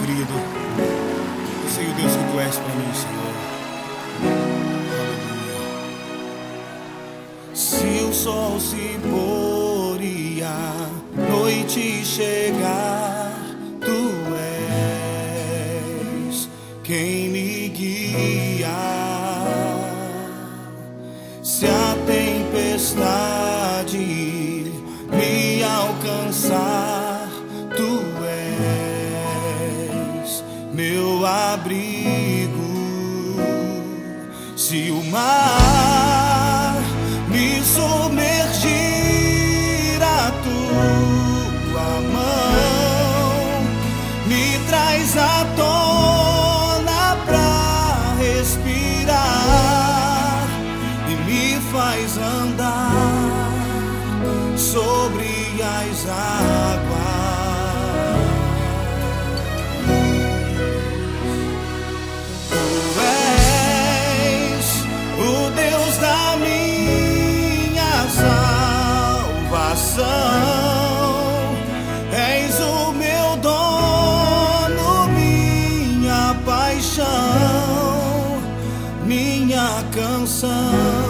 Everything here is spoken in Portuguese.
querido. Eu sei o Deus que Tu és para mim, Senhor. Aleluia. Se o sol se pôr e a noite chegar, Tu és quem me guia. Se a tempestade me alcançar, Tu és meu abrigo. Se o mar me submergir, a Tua mão me traz à tona pra respirar e me faz andar sobre as águas. Tu és o Deus da minha salvação, és o meu dono, minha paixão, minha canção.